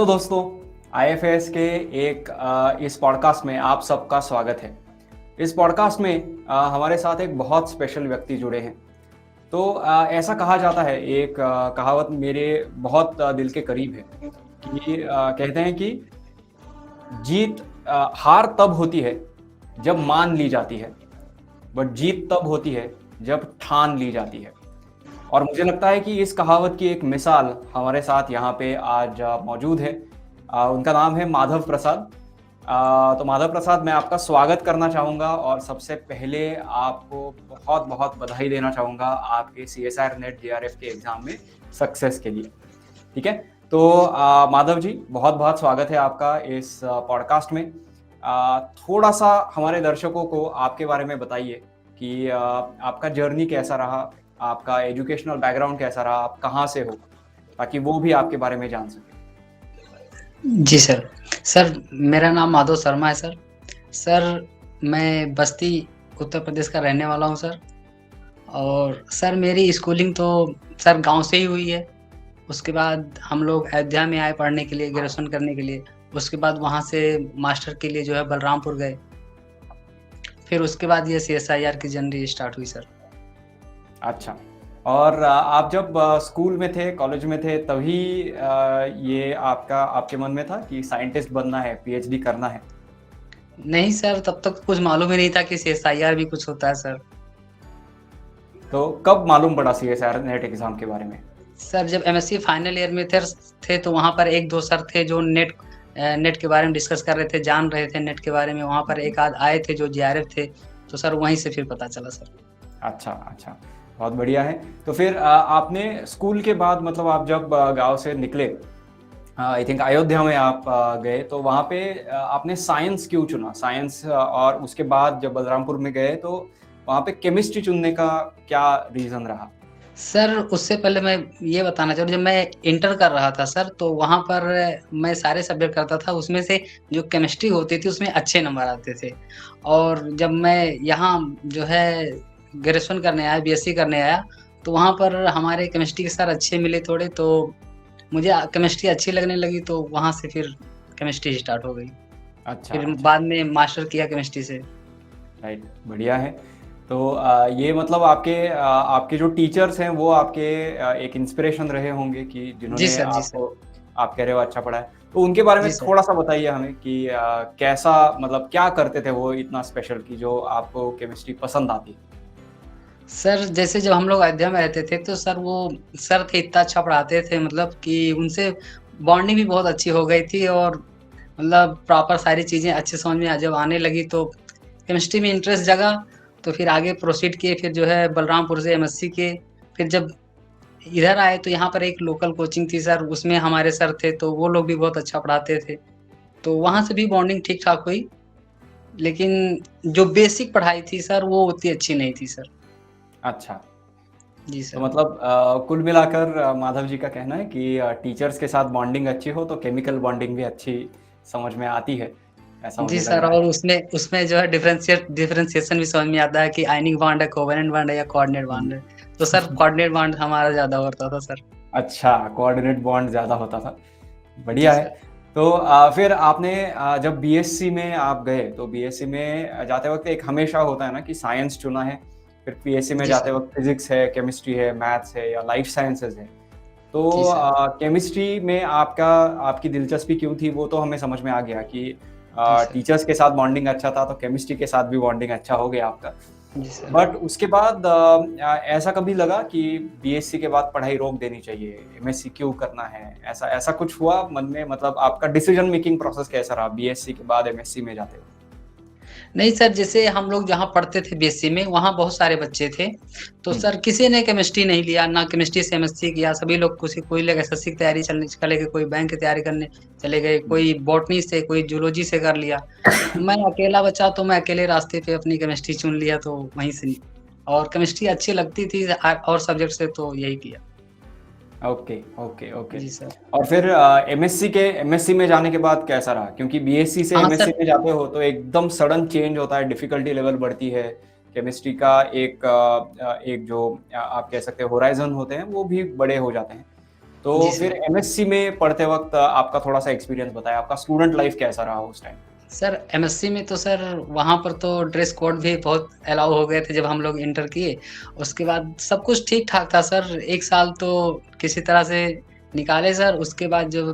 Hello दोस्तों, IFS के इस पॉडकास्ट में आप सबका स्वागत है। इस पॉडकास्ट में हमारे साथ एक बहुत स्पेशल व्यक्ति जुड़े हैं। तो ऐसा कहा जाता है, एक कहावत मेरे बहुत दिल के करीब है कि कहते हैं कि हार तब होती है जब मान ली जाती है, बट जीत तब होती है जब ठान ली जाती है। और मुझे लगता है कि इस कहावत की एक मिसाल हमारे साथ यहाँ पे आज मौजूद है। उनका नाम है माधव प्रसाद। तो माधव प्रसाद, मैं आपका स्वागत करना चाहूँगा और सबसे पहले आपको बहुत बहुत बधाई देना चाहूँगा आपके CSIR नेट JRF के एग्ज़ाम में सक्सेस के लिए। ठीक है, तो माधव जी, बहुत बहुत स्वागत है आपका इस पॉडकास्ट में। थोड़ा सा हमारे दर्शकों को आपके बारे में बताइए कि आपका जर्नी कैसा रहा, आपका एजुकेशनल बैकग्राउंड कैसा रहा, आप कहाँ से हो, ताकि वो भी आपके बारे में जान सके। जी सर। सर, मेरा नाम माधव शर्मा है सर। सर, मैं बस्ती उत्तर प्रदेश का रहने वाला हूँ सर। और सर मेरी स्कूलिंग तो सर गाँव से ही हुई है। उसके बाद हम लोग अयोध्या में आए पढ़ने के लिए, ग्रेजुएशन करने के लिए। उसके बाद वहाँ से मास्टर के लिए जो है बलरामपुर गए। फिर उसके बाद ये CSIR की जर्नी स्टार्ट हुई सर। अच्छा, और आप जब स्कूल में थे, कॉलेज में थे, तभी ये आपके मन में था कि साइंटिस्ट बनना है, PhD करना है? नहीं सर, तब तक कुछ मालूम ही नहीं था कि CSIR भी कुछ होता है सर। तो कब मालूम पड़ा CSIR नेट एग्ज़ाम के बारे में? सर, जब MSc फाइनल ईयर में थे तो वहाँ पर 1-2 सर थे जो नेट के बारे में डिस्कस कर रहे थे, जान रहे थे नेट के बारे में। वहाँ पर एक आध आए थे जो JRF थे, तो सर वहीं से फिर पता चला सर। अच्छा, अच्छा, बहुत बढ़िया है। तो फिर आपने स्कूल के बाद, मतलब आप जब गाँव से निकले, आई थिंक अयोध्या में आप गए, तो वहाँ पे आपने साइंस क्यों चुना? साइंस, और उसके बाद जब बलरामपुर में गए तो वहाँ पे केमिस्ट्री चुनने का क्या रीज़न रहा? सर, उससे पहले मैं ये बताना चाहूँ, जब मैं इंटर कर रहा था सर, तो वहाँ पर मैं सारे सब्जेक्ट करता था, उसमें से जो केमिस्ट्री होती थी उसमें अच्छे नंबर आते थे। और जब मैं यहाँ जो है ग्रेजुएशन करने आया, BSc करने आया, तो वहाँ पर हमारे केमिस्ट्री के सर अच्छे मिले थोड़े, तो मुझे केमिस्ट्री अच्छी लगने लगी, तो वहाँ से फिर केमिस्ट्री स्टार्ट हो गई। अच्छा, फिर अच्छा, बाद में मास्टर किया केमिस्ट्री से। राइट, बढ़िया है। तो ये मतलब आपके जो टीचर्स हैं वो आपके एक इंस्पिरेशन रहे होंगे कि जी जिन्होंने सर, जी सर। आपको, आप कह रहे हो, अच्छा पढ़ा है। तो उनके बारे जी में सर। थोड़ा-सा बताइए हमें कि कैसा, मतलब क्या करते थे वो इतना स्पेशल कि जो आपको केमिस्ट्री पसंद आती है? सर, जैसे जब हम लोग अयोध्या में रहते थे, तो सर वो सर थे, इतना अच्छा पढ़ाते थे, मतलब कि उनसे बॉन्डिंग भी बहुत अच्छी हो गई थी। और मतलब प्रॉपर सारी चीज़ें अच्छे समझ में जब आने लगी, तो केमिस्ट्री में इंटरेस्ट जगा, तो फिर आगे प्रोसीड किए। फिर जो है बलरामपुर से MSc किए। फिर जब इधर आए तो यहाँ पर एक लोकल कोचिंग थी सर, उसमें हमारे सर थे, तो वो लोग भी बहुत अच्छा पढ़ाते थे। तो वहाँ से भी बॉन्डिंग ठीक-ठाक हुई। लेकिन जो बेसिक पढ़ाई थी सर, वो उतनी अच्छी नहीं थी सर। अच्छा। जी तो सर। मतलब कुल मिलाकर माधव जी का कहना है कि टीचर्स के साथ बॉन्डिंग अच्छी हो तो केमिकल बॉन्डिंग भी अच्छी समझ में आती है, ऐसा जी मुझे लग सर, रहा है। और उसमें उसमें जो है डिफरेंशिएशन भी समझ में आता है कि आयनिक बॉन्ड है, कोवेलेंट बॉन्ड है या कोऑर्डिनेट बॉन्ड है। तो सर हम्म। कोऑर्डिनेट बॉन्ड हमारा ज़्यादा होता था सर। अच्छा, कोऑर्डिनेट बॉन्ड ज़्यादा होता था। जी बढ़िया है। सर। तो फिर आपने जब BSc में आप गए, तो BSc में जाते वक़्त एक हमेशा होता है ना कि साइंस चुना है, फिर PSc में जी जाते सर। वक़्त फिज़िक्स है, केमिस्ट्री है, मैथ्स है या लाइफ साइंसेज़ है। तो जी सर। केमिस्ट्री में आपकी दिलचस्पी क्यों थी, वो तो हमें समझ में आ गया कि जी सर। टीचर्स के साथ बॉन्डिंग अच्छा था, तो केमिस्ट्री के साथ भी बॉन्डिंग अच्छा हो गया आपका। जी सर। बट उसके बाद ऐसा कभी लगा कि BSc के बाद पढ़ाई रोक देनी चाहिए, MSc क्यों करना है? ऐसा ऐसा कुछ हुआ मन में? मतलब आपका डिसीजन मेकिंग प्रोसेस कैसा रहा BSc के बाद MSc में जाते हुए? नहीं सर, जैसे हम लोग जहाँ पढ़ते थे BSc में, वहाँ बहुत सारे बच्चे थे। तो हुँ, सर किसी ने केमिस्ट्री नहीं लिया, ना केमिस्ट्री से MSc किया। सभी लोग कोई लोग SSC की तैयारी चले गए, कोई बैंक की तैयारी करने चले गए, हुँ। कोई बॉटनी से, कोई जूलॉजी से कर लिया। मैं अकेला बचा, तो मैं अकेले रास्ते पे अपनी केमिस्ट्री चुन लिया, तो वहीं से। और केमिस्ट्री अच्छी लगती थी और सब्जेक्ट से, तो यही किया। Okay, okay, okay. जी सर। और फिर MSc में जाने के बाद कैसा रहा? क्योंकि BSc से हाँ MSc सर। में जाते हो तो एकदम सडन चेंज होता है, डिफ़िकल्टी लेवल बढ़ती है। केमिस्ट्री का एक जो आप कह सकते हो होराइज़न होते हैं, वो भी बड़े हो जाते हैं। तो जी फिर सर। एमएससी में पढ़ते वक़्त आपका थोड़ा-सा एक्सपीरियंस बताएँ, आपका स्टूडेंट लाइफ़ कैसा रहा उस टाइम? सर एमएससी में तो सर वहाँ पर तो ड्रेस कोड भी बहुत अलाउ हो गए थे जब हम लोग इंटर किए। उसके बाद सब कुछ ठीक-ठाक था सर, 1 साल तो किसी तरह से निकाले सर, उसके बाद जब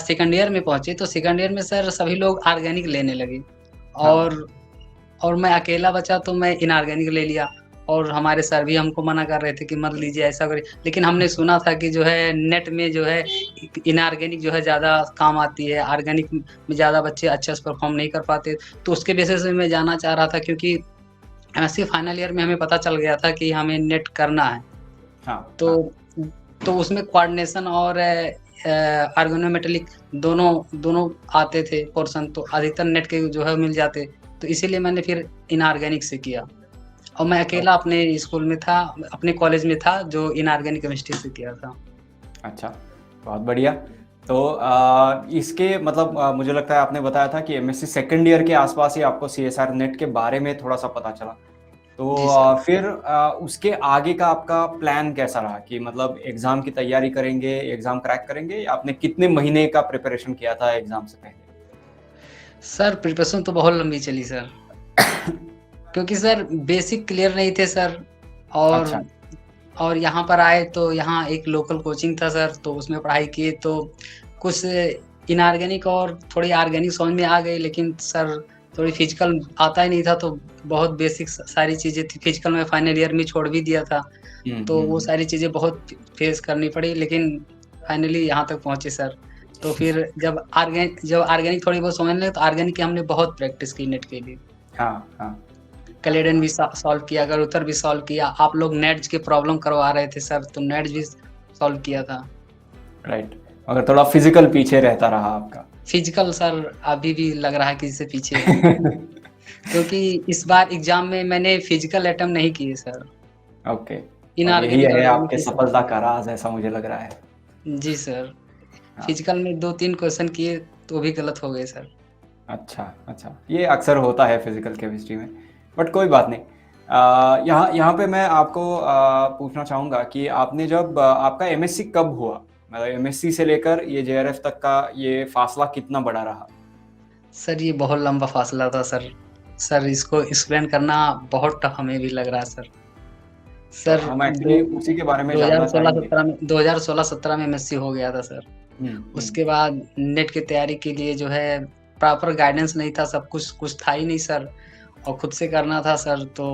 सेकंड ईयर में पहुँचे तो सेकंड ईयर में सर सभी लोग ऑर्गेनिक लेने लगे हाँ, और और मैं अकेला बचा तो मैं इनऑर्गेनिक ले लिया और हमारे सर भी हमको मना कर रहे थे कि मत लीजिए ऐसा करिए। लेकिन हमने सुना था कि जो है नेट में जो है इनऑर्गेनिक जो है ज़्यादा काम आती है, ऑर्गेनिक में ज़्यादा बच्चे अच्छे से परफ़ॉर्म नहीं कर पाते। तो उसके बेसिस में मैं जाना चाह रहा था क्योंकि एमएससी फाइनल ईयर में हमें पता चल गया था कि हमें नेट करना है। हाँ, तो हाँ। उसमें कोऑर्डिनेशन और ऑर्गेनोमेटेलिक दोनों दोनों आते थे पोर्शन तो अधिकतर नेट के जो है मिल जाते। तो इसीलिए मैंने फिर इनऑर्गेनिक से किया और मैं अकेला ओके, अपने स्कूल में था, अपने कॉलेज में था जो इनऑर्गेनिक केमिस्ट्री से किया था। अच्छा, बहुत बढ़िया। तो इसके मतलब मुझे लगता है आपने बताया था कि एमएससी सेकंड ईयर के आसपास ही आपको सीएसआर नेट के बारे में थोड़ा-सा पता चला। तो जी सर। फिर उसके आगे का आपका प्लान कैसा रहा कि मतलब एग्ज़ाम की तैयारी करेंगे, एग्ज़ाम क्रैक करेंगे या आपने कितने महीने का प्रिपरेशन किया था एग्ज़ाम से पहले? सर प्रिपरेशन तो बहुत लंबी चली सर, क्योंकि सर बेसिक क्लियर नहीं थे सर और अच्छा, और यहाँ पर आए तो यहाँ एक लोकल कोचिंग था सर, तो उसमें पढ़ाई किए तो कुछ इनऑर्गेनिक और थोड़ी ऑर्गेनिक समझ में आ गई, लेकिन सर थोड़ी फिजिकल आता ही नहीं था, तो बहुत बेसिक स सारी चीज़ें थी। फिजिकल मैं फाइनल ईयर में छोड़ भी दिया था, हुँ, तो हुँ, वो हुँ। सारी चीज़ें बहुत फेस करनी पड़ी, लेकिन फाइनली यहाँ तक पहुँचे सर। तो फिर जब ऑर्गेनिक थोड़ी बहुत समझने लगे, तो ऑर्गेनिक की हमने बहुत प्रैक्टिस की नेट के लिए। हाँ, हाँ, कैलेडन भी सॉल्व किया, गरुत्तर भी सॉल्व किया। आप लोग नेट्स की प्रॉब्लम करवा रहे थे सर, तो नेट्स भी सॉल्व किया था। राइट। मगर थोड़ा फिज़िकल पीछे रहता रहा आपका। फिजिकल सर अभी भी लग रहा है कि इससे पीछे है, क्योंकि इस बार एग्ज़ाम में मैंने फिजिकल अटेम्प्ट नहीं किए सर। ओके, और यही इनऑर्गेनिक है ऑर्गेनिक आपके ही सब सफलता किए। का राज़ ऐसा मुझे लग रहा है। जी सर, हाँ, फिजिकल में 2-3 क्वेश्चन किए तो भी गलत हो गए सर। अच्छा, अच्छा। ये अक्सर होता है फिज़िकल केमिस्ट्री में, बट कोई बात नहीं। यहाँ यहाँ पे मैं आपको पूछना चाहूँगा कि आपने जब आपका एमएससी कब हुआ? मतलब एमएससी से लेकर ये जेआरएफ तक का ये फ़ासला कितना बड़ा रहा? सर ये बहुत लंबा फासला था सर। सर इसको एक्सप्लेन करना बहुत टफ हमें भी लग रहा है सर। तो सर हम दो एक्चुअली उसी के बारे में जानना चाहेंगे। 2016-17 में 2016-17 में एमएससी हो गया था सर। हुँ, हुँ। उसके बाद नेट की तैयारी के लिए जो है प्रॉपर गाइडेंस नहीं था, सब कुछ था ही नहीं सर और खुद से करना था सर तो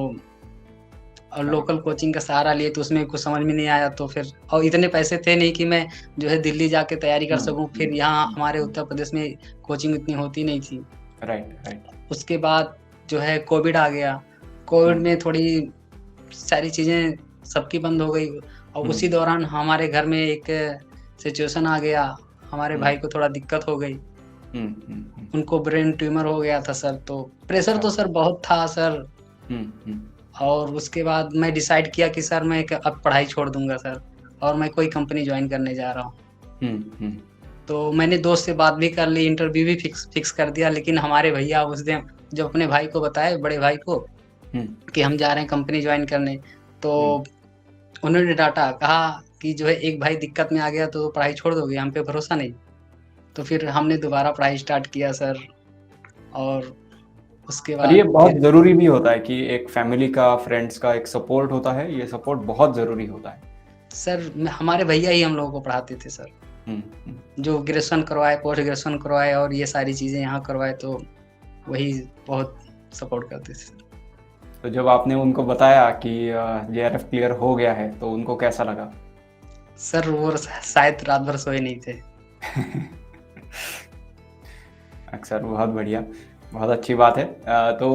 और राइट। लोकल कोचिंग का सहारा लिए तो उसमें कुछ समझ में नहीं आया तो फिर और इतने पैसे थे नहीं कि मैं जो है दिल्ली जाके तैयारी कर हुँ, सकूँ, हुँ, फिर यहाँ हुँ, हमारे हुँ। उत्तर प्रदेश में कोचिंग इतनी होती नहीं थी। Right, right. उसके बाद जो है कोविड आ गया, कोविड हुँ, में थोड़ी सारी चीज़ें सबकी बंद हो गई और हुँ, उसी दौरान हमारे घर में एक सिचुएशन आ गया, हमारे हुँ, भाई को थोड़ा दिक्कत हो गई, हुँ, हुँ, हुँ। उनको ब्रेन ट्यूमर हो गया था सर, तो प्रेशर अच्छा। तो सर बहुत था सर हुँ, हुँ, और उसके बाद मैं डिसाइड किया कि सर मैं क अब पढ़ाई छोड़ दूँगा सर और मैं कोई कंपनी जॉइन करने जा रहा हूँ। हुँ, हुँ। तो मैंने दोस्त से बात भी कर ली, इंटरव्यू भी फिक्स कर दिया, लेकिन हमारे भैया उस दिन जब अपने भाई को बताए, बड़े भाई को हुँ, कि हम जा रहे हैं कंपनी जॉइन करने, हुँ। तो उन्होंने डाँटा, कहा कि जो है एक भाई दिक्कत में आ गया तो पढ़ाई छोड़ दोगे? हम पे भरोसा नहीं। तो फिर हमने दोबारा पढ़ाई स्टार्ट किया सर और उसके और ये बाद बहुत फिर ज़रूरी भी होता है कि एक फैमिली का, फ्रेंड्स का एक सपोर्ट होता है, ये सपोर्ट बहुत ज़रूरी होता है। सर हमारे भैया ही हम लोगों को पढ़ाते थे सर। हुँ, हुँ। जो ग्रेजुएशन करवाए, पोस्ट ग्रेजुएशन करवाए और ये सारी चीज़ें यहाँ करवाए तो वही बहुत सपोर्ट करते थे सर। तो जब आपने उनको बताया कि जेआरएफ क्लियर हो गया है, तो उनको कैसा लगा? सर वो शायद रात भर सोए नहीं थे। अक्सर बहुत बढ़िया, बहुत अच्छी बात है। तो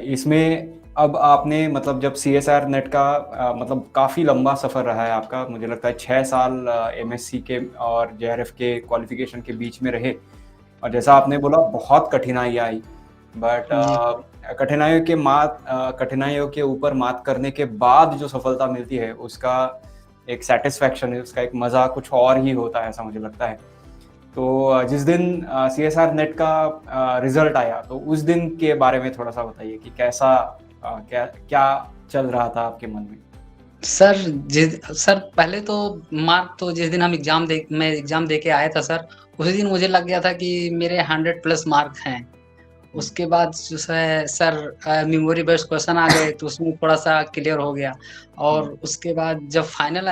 इसमें अब आपने मतलब जब सीएसआर नेट का मतलब काफ़ी लंबा सफ़र रहा है आपका, मुझे लगता है 6 साल एमएससी के और जेआरएफ के क्वालिफ़िकेशन के बीच में रहे और जैसा आपने बोला बहुत कठिनाइयाँ आई, बट जी, कठिनाइयों के ऊपर मात करने के बाद जो सफलता मिलती है, उसका एक सैटिस्फैक्शन है, उसका एक मज़ा कुछ और ही होता है, ऐसा मुझे लगता है। तो जिस दिन सीएसआर नेट का रिजल्ट आया तो उस दिन के बारे में थोड़ा-सा बताइए कि कैसा क्या क्या चल रहा था आपके मन में? सर सर पहले तो मार्क तो जिस दिन मैं एग्ज़ाम दे के आया था सर, उसी दिन मुझे लग गया था कि मेरे 100 प्लस मार्क हैं। हुँ, उसके बाद जो है सर मेमोरी बेस्ड क्वेश्चन आ गए तो उसमें थोड़ा-सा क्लियर हो गया हुँ, और उसके बाद जब फाइनल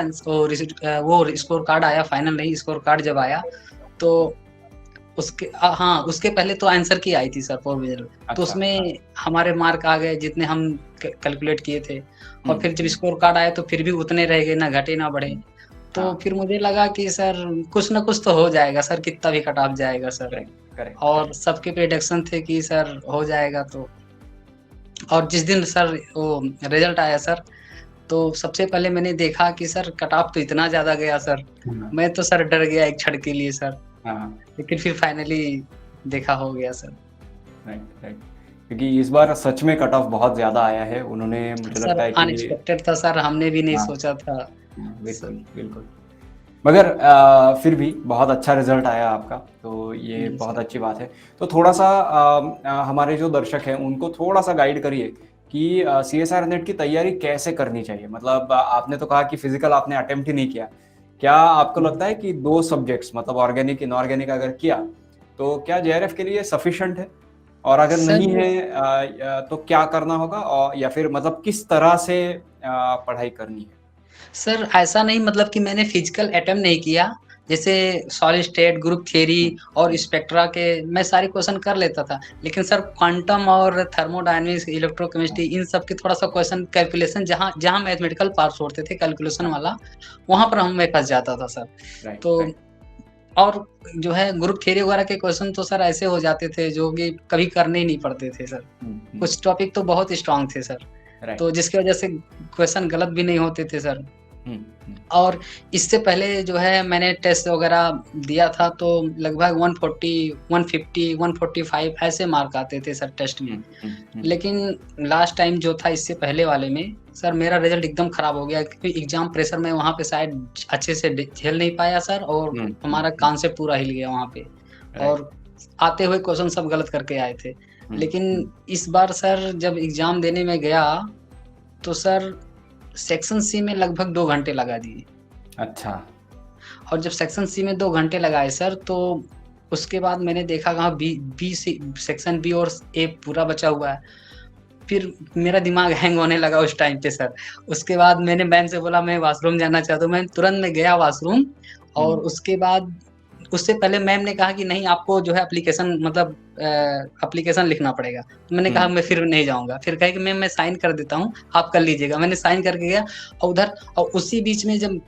वो स्कोर कार्ड आया, फाइनल नहीं स्कोर कार्ड जब आया तो हाँ, उसके पहले तो आंसर की आई थी सर प्रोविज़नल, तो अच्छा, हाँ, उसमें हमारे मार्क आ गए जितने हम कैलकुलेट किए थे हुँ, और फिर जब हुँ, स्कोर कार्ड आया तो फिर भी उतने रह गए, ना घटे ना बढ़े। हुँ, तो हाँ, फिर मुझे लगा कि सर कुछ ना कुछ तो हो जाएगा सर, कितना भी कट ऑफ जाएगा सर। करेक्ट, करेक्ट, और करेक्ट, सबके प्रेडिक्शन थे कि सर हो जाएगा तो और जिस दिन सर वो रिज़ल्ट आया सर, तो सबसे पहले मैंने देखा कि सर कट ऑफ तो इतना ज़्यादा गया सर। हाँ, मैं तो सर डर गया एक क्षण के लिए सर, हाँ, लेकिन फिर फाइनली देखा हो गया सर। Right, right. क्योंकि इस बार सच में कट ऑफ बहुत ज़्यादा आया है, उन्होंने मुझे सर लगता है कि अनएक्सपेक्टेड था सर, हमने भी नहीं हाँ, सोचा था। हाँ, स बिल्कुल, बिल्कुल। मगर फिर भी बहुत अच्छा रिज़ल्ट आया आपका, तो ये जी बहुत सर। अच्छी बात है। तो थोड़ा-सा हमारे जो दर्शक हैं, उनको थोड़ा-सा गाइड करिए कि सीएसआर नेट की तैयारी कैसे करनी चाहिए? मतलब आपने तो कहा कि फिज़िकल आपने अटेम्प्ट ही नहीं किया। क्या आपको जी लगता है सर। कि 2 सब्जेक्ट्स मतलब ऑर्गेनिक, इनऑर्गेनिक अगर किया, तो क्या जेआरएफ के लिए सफिशिएंट है? और अगर सर नहीं है तो क्या करना होगा या फिर मतलब किस तरह से पढ़ाई करनी है? सर ऐसा नहीं मतलब कि मैंने फिजिकल अटेम्प्ट नहीं किया। जैसे सॉलिड स्टेट, ग्रुप थ्योरी हुँ, और हुँ, स्पेक्ट्रा के मैं सारे क्वेश्चन कर लेता था। लेकिन सर क्वांटम और थर्मोडायनामिक्स, हाँ, इलेक्ट्रोकेमिस्ट्री इन सब के थोड़ा-सा क्वेश्चन कैलकुलेशन जहाँ जहाँ मैथमेटिकल पार्ट्स होते थे कैलकुलेशन हाँ, वाला, वहाँ पर मैं फँस जाता था सर। राइट, तो राइट। और जो है ग्रुप थ्योरी वगैरह के क्वेश्चन तो सर ऐसे हो जाते थे जो कि कभी करने ही नहीं पड़ते थे सर। हुँ, हुँ, कुछ टॉपिक तो बहुत स्ट्रॉन्ग थे सर, राइट। तो जिसकी वजह से क्वेश्चन गलत भी नहीं होते थे सर। हुँ, हुँ, और इससे पहले जो है मैंने टेस्ट वगैरह दिया था तो लगभग 140, 150, 145 ऐसे मार्क आते थे सर टेस्ट में। हुँ, हुँ, हुँ, लेकिन लास्ट टाइम जो था इससे पहले वाले में सर मेरा रिज़ल्ट एकदम खराब हो गया क्योंकि एग्ज़ाम प्रेशर में वहाँ पे शायद अच्छे से झेल नहीं पाया सर और हुँ, हुँ, हमारा हुँ, कॉन्सेप्ट पूरा हिल गया वहाँ पे राइट। और आते हुए क्वेश्चन सब गलत करके आए थे। हुँ, लेकिन हुँ, इस बार सर जब एग्ज़ाम देने में गया तो सर सेक्शन सी में लगभग 2 घंटे लगा दिए। अच्छा। और जब सेक्शन सी में 2 घंटे लगाए सर, तो उसके बाद मैंने देखा कहाँ बी सी सेक्शन बी और ए पूरा बचा हुआ है। फिर मेरा दिमाग हैंग होने लगा उस टाइम पे सर। उसके बाद मैंने मैम से बोला मैं वॉशरूम जाना चाहता हूँ। मैं तुरंत मैं गया वॉशरूम हुँ, और उसके बाद उससे पहले मैम ने कहा कि नहीं आपको जो है एप्लीकेशन मतलब एप्लीकेशन लिखना पड़ेगा। तो मैंने हुँ, कहा मैं फिर नहीं जाऊँगा। फिर कहे कि मैम मैं साइन कर देता हूँ, आप कर लीजिएगा। मैंने साइन करके गया और उधर और उसी बीच में जब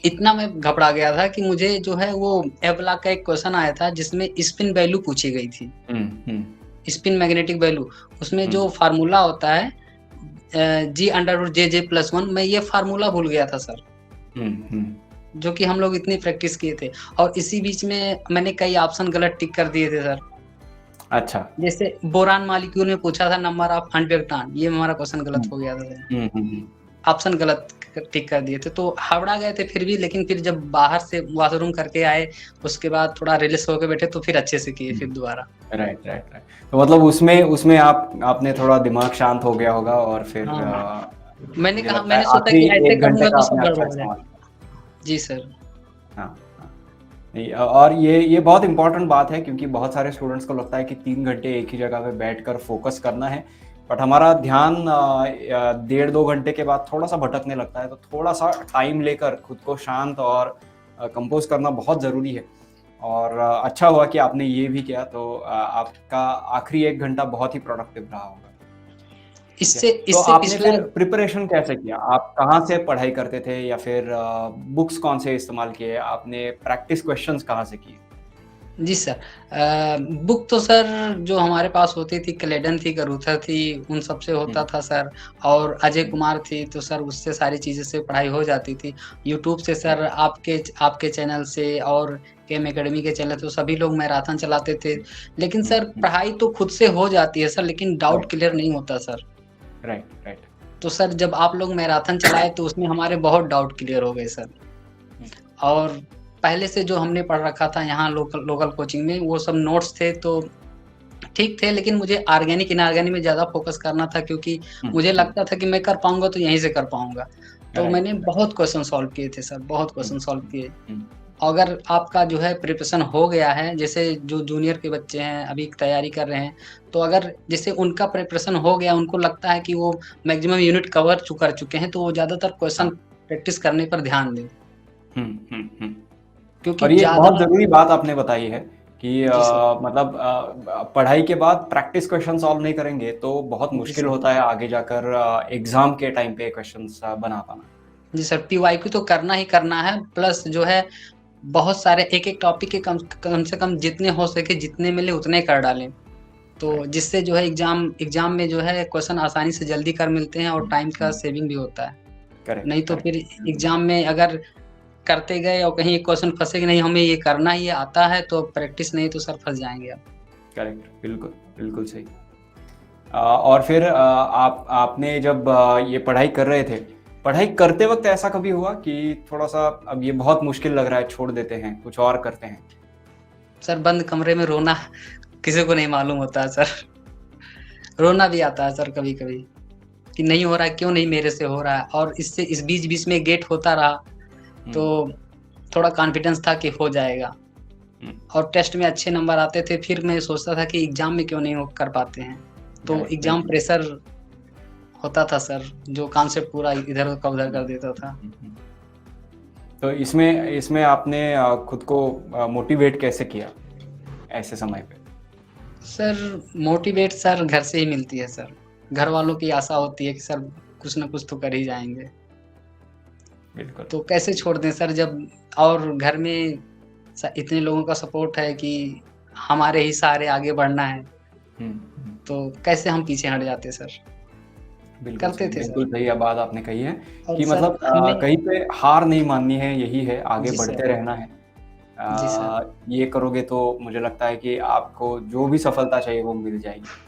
इतना मैं घबरा गया था कि मुझे जो है वो एवलॉग का एक क्वेश्चन आया था जिसमें स्पिन वैल्यू पूछी गई थी। हुँ, हुँ, स्पिन मैग्नेटिक वैल्यू उसमें हुँ, जो फ़ॉर्मूला होता है जी अंडर रूट जे जे प्लस 1 मैं ये फ़ॉर्मूला भूल गया था सर, हुँ, हुँ, जो कि हम लोग इतनी प्रैक्टिस किए थे और इसी बीच में मैंने कई ऑप्शन गलत टिक कर दिए थे सर। अच्छा। जैसे बोरान मॉलिक्यूल में पूछा था नंबर ऑफ अनप्रोटॉन ये हमारा क्वेश्चन गलत हुँ, हो गया था सर। हुँ, हुँ, हुँ, ऑप्शन गलत टिक कर दिए थे, तो हावड़ा गए थे फिर भी लेकिन फिर जब बाहर से वॉशरूम करके आए, उसके बाद थोड़ा रिलैक्स होके बैठे तो फिर अच्छे से किए हुँ, फिर दोबारा। Right, right, right. तो मतलब उसमें उसमें आपने थोड़ा दिमाग शांत हो गया होगा और फिर हाँ, मैंने मुझे कहा लगता है मैंने सोचा आखिरी कि ऐसे 1 घंटे करूँगा का तो आपने सब अच्छा गड़बड़ हो इस्तेमाल जाएगा। किया। जी सर। हाँ, हाँ। नहीं और ये बहुत इम्पोर्टेंट बात है क्योंकि बहुत सारे स्टूडेंट्स को लगता है कि 3 घंटे एक ही जगह पे बैठकर फ़ोकस करना है, बट हमारा ध्यान डेढ़ 2 घंटे के बाद थोड़ा-सा भटकने लगता है, तो थोड़ा-सा टाइम लेकर खुद को शांत और कंपोज़ करना बहुत ज़रूरी है। और अच्छा हुआ कि आपने ये भी किया तो आपका आखिरी 1 घंटा बहुत ही प्रोडक्टिव रहा होगा। ठीक है। इससे तो इससे आपने पिछला फिर प्रिपरेशन कैसे किया? आप कहाँ से पढ़ाई करते थे या फिर बुक्स कौन से इस्तेमाल किए? आपने प्रैक्टिस क्वेश्चन्स कहाँ से किए? जी सर। बुक तो सर जो हमारे पास होती थी क्लेडन थी, गरूथर थी, उन सब से हुँ, होता था सर और अजय हुँ, कुमार थी, तो सर उससे सारी चीज़ें से पढ़ाई हो जाती थी। यूट्यूब से सर राइट। आपके चैनल से और केम अकेडमी के चैनल तो सभी लोग मैराथन चलाते थे। लेकिन हुँ, सर हुँ, पढ़ाई तो खुद से हो जाती है सर, लेकिन डाउट राइट, क्लियर नहीं होता सर। Right, right. तो सर जब आप लोग मैराथन चलाए तो उसमें हमारे बहुत डाउट क्लियर हो गए सर। हुँ, और पहले से जो हमने पढ़ रखा था यहाँ लोकल लोकल कोचिंग में वो सब नोट्स थे तो ठीक थे, लेकिन मुझे ऑर्गेनिक, इनऑर्गेनिक में ज़्यादा फ़ोकस करना था क्योंकि हुँ, मुझे हुँ, लगता था कि मैं कर पाऊँगा तो यहीं से कर पाऊँगा। तो राइट, मैंने बहुत क्वेश्चन सॉल्व किए थे सर, बहुत हुँ, क्वेश्चन सॉल्व किए। हुँ, अगर आपका जो है प्रिपरेशन हो गया है, जैसे जो जूनियर के बच्चे हैं, अभी तैयारी कर रहे हैं, तो अगर जैसे उनका प्रिपरेशन हो गया, उनको लगता है कि वो मैक्सिमम यूनिट कवर कर चुके हैं, तो वो ज़्यादातर क्वेश्चन हाँ, प्रैक्टिस करने पर ध्यान दें। हुँ, हुँ, हुँ। क्योंकि और ये एक ज़्यादा बहुत ज़रूरी बात आपने बताई है कि जी सर, मतलब पढ़ाई के बाद प्रैक्टिस क्वेश्चन सॉल्व नहीं करेंगे तो बहुत जी मुश्किल सर। होता है आगे जाकर एग्ज़ाम के टाइम पे क्वेश्चंस बना पाना। जी सर, पीवाईक्यू तो करना ही करना है, प्लस जो है बहुत सारे एक-एक टॉपिक के कम से कम जितने हो सके, जितने मिले उतने कर डालें। तो राइट, जिससे जो है एग्ज़ाम में जो है क्वेश्चन आसानी से जल्दी कर मिलते हैं और हुँ, टाइम का हुँ, सेविंग भी होता है। करेक्ट, नहीं तो करेक्ट, फिर बिल्कुल, एग्ज़ाम में अगर करते गए और कहीं एक क्वेश्चन फँसे कि नहीं हमें ये करना ही आता है, तो प्रैक्टिस नहीं तो सर फँस जाएँगे आप। करेक्ट, बिल्कुल, बिल्कुल सही। और फिर आपने जब ये पढ़ाई कर रहे थे, पढ़ाई करते वक़्त ऐसा कभी हुआ कि थोड़ा-सा अब ये बहुत मुश्किल लग रहा है, छोड़ देते हैं, कुछ और करते हैं? सर बंद कमरे में रोना किसी को नहीं मालूम होता है सर। रोना भी आता है सर कभी-कभी कि नहीं हो रहा है, क्यों नहीं मेरे से हो रहा है और इससे इस बीच-बीच में गेट होता रहा, हुँ, तो थोड़ा कॉन्फिडेंस था कि हो जाएगा हुँ, और टेस्ट में अच्छे नंबर आते थे, फिर मैं सोचता था कि एग्ज़ाम में क्यों नहीं हो कर पाते हैं। तो राइट, एग्ज़ाम बिल्कुल। प्रेशर होता था सर, जो कॉन्सेप्ट पूरा इधर का उधर हुँ, कर देता था। हुँ, हुँ। तो इसमें इसमें आपने खुद को मोटिवेट कैसे किया ऐसे समय पे? सर मोटिवेट सर घर से ही मिलती है सर। घर वालों की आशा होती है कि सर कुछ न कुछ तो कर ही जाएँगे। बिल्कुल। तो कैसे छोड़ दें सर जब और घर में इतने लोगों का सपोर्ट है कि हमारे ही सहारे आगे बढ़ना है, हुँ, हुँ। तो कैसे हम पीछे हट जाते सर। करते थे बिल्कुल सर सही बात आपने कही है और कि सर मतलब हमें कहीं पे हार नहीं माननी है, यही है, आगे जी बढ़ते सर, रहना है। जी सर, ये करोगे तो मुझे लगता है कि आपको जो भी सफलता चाहिए वो मिल जाएगी।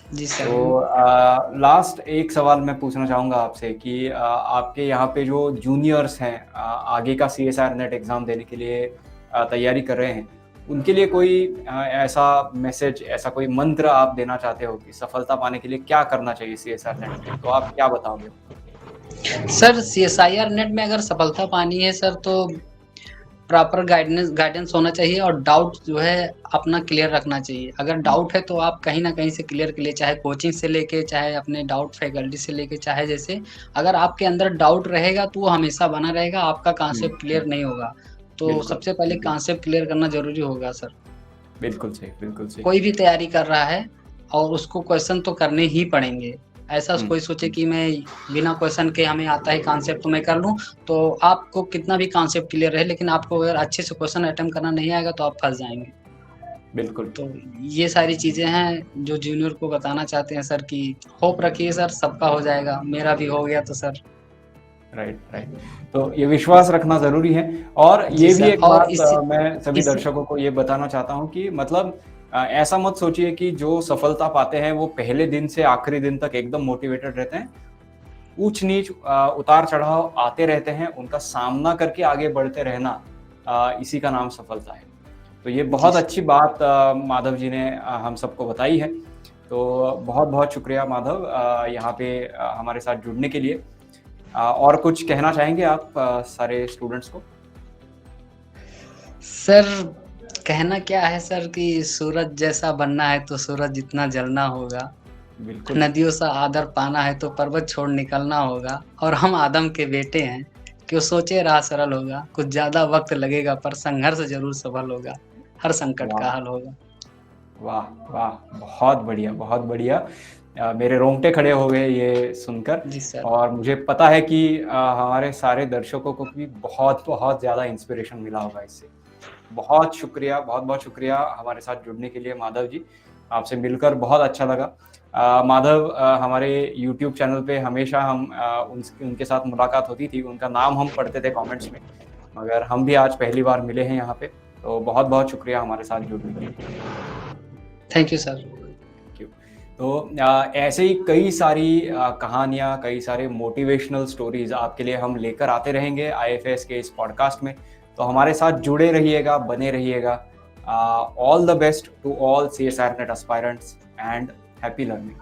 जी तो सर हम लास्ट एक सवाल मैं पूछना चाहूँगा आपसे कि आपके यहाँ पे जो जूनियर्स हैं आगे का सीएसआर नेट एग्ज़ाम देने के लिए तैयारी कर रहे हैं, उनके लिए कोई ऐसा मैसेज, ऐसा कोई मंत्र आप देना चाहते हो कि सफलता पाने के लिए क्या करना चाहिए सीएसआर नेट में? तो आप क्या बताओगे? सर सीएसआईआर नेट में अगर सफलता पानी है सर तो प्रॉपर गाइडेंस गाइडेंस होना चाहिए और डाउट जो है अपना क्लियर रखना चाहिए। अगर हुँ, डाउट है तो आप कहीं न कहीं से क्लियर के लिए चाहे कोचिंग से लेके, चाहे अपने डाउट फैकल्टी से लेके, चाहे जैसे अगर आपके अंदर डाउट रहेगा तो वो हमेशा बना रहेगा, आपका हुँ, कॉन्सेप्ट हुँ। क्लियर नहीं होगा। तो बिल्कुल, सबसे पहले बिल्कुल। कॉन्सेप्ट क्लियर करना ज़रूरी होगा सर। बिल्कुल सही, बिल्कुल सही। कोई भी तैयारी कर रहा है और उसको क्वेश्चन तो करने ही पड़ेंगे। ऐसा हुँ, कोई सोचे हुँ। कि मैं बिना क्वेश्चन के हमें आता है कॉन्सेप्ट तो मैं कर लूँ, तो आपको कितना भी कॉन्सेप्ट क्लियर रहे लेकिन आपको अगर अच्छे से क्वेश्चन अटेम्प्ट करना नहीं आएगा तो आप फँस जाएँगे। बिल्कुल। तो ये सारी चीज़ें हैं जो जूनियर को बताना चाहते हैं सर कि होप रखिए सर सबका हो जाएगा, मेरा भी हो गया तो सर राइट, राइट। तो ये विश्वास रखना ज़रूरी है और जी ये भी सर एक और बात मैं सभी इस दर्शकों को ये बताना चाहता हूँ कि मतलब ऐसा मत सोचिए कि जो सफलता पाते हैं वो पहले दिन से आखिरी दिन तक एकदम मोटिवेटेड रहते हैं। ऊँच-नीच उतार-चढ़ाव आते रहते हैं, उनका सामना करके आगे बढ़ते रहना इसी का नाम सफलता है। तो ये जी बहुत सर। अच्छी बात माधव जी ने हम सबको बताई है। तो बहुत-बहुत शुक्रिया माधव यहाँ पे हमारे साथ जुड़ने के लिए। और कुछ कहना चाहेंगे आप सारे स्टूडेंट्स को? सर कहना क्या है सर कि सूरज जैसा बनना है तो सूरज जितना जलना होगा। बिल्कुल, नदियों सा आदर पाना है तो पर्वत छोड़ निकलना होगा और हम आदम के बेटे हैं, क्यों सोचे राह सरल होगा, कुछ ज़्यादा वक़्त लगेगा पर संघर्ष ज़रूर सफल होगा, हर संकट का वाह! हल होगा। वाह! वाह! बहुत बढ़िया, बहुत बढ़िया। मेरे रोंगटे खड़े हो गए ये सुनकर जी सर, और मुझे पता है कि हमारे सारे दर्शकों को भी बहुत-बहुत ज़्यादा इंस्पिरेशन मिला होगा इससे। बहुत शुक्रिया, बहुत-बहुत शुक्रिया हमारे साथ जुड़ने के लिए माधव जी। आपसे मिलकर बहुत अच्छा लगा। माधव हमारे यूट्यूब चैनल पे हमेशा हम उनके साथ मुलाकात होती थी, उनका नाम हम पढ़ते थे कमेंट्स में, मगर हम भी आज पहली बार मिले हैं यहाँ पे। तो बहुत-बहुत शुक्रिया हमारे साथ जुड़ने के लिए। Thank you sir. Thank you. तो ऐसे ही कई सारी कहानियाँ, कई सारे मोटिवेशनल स्टोरीज़ आपके लिए हम लेकर आते रहेंगे आईएफएस के इस पॉडकास्ट में। तो हमारे साथ जुड़े रहिएगा, बने रहिएगा। All the best to all CSR NET aspirants and happy learning.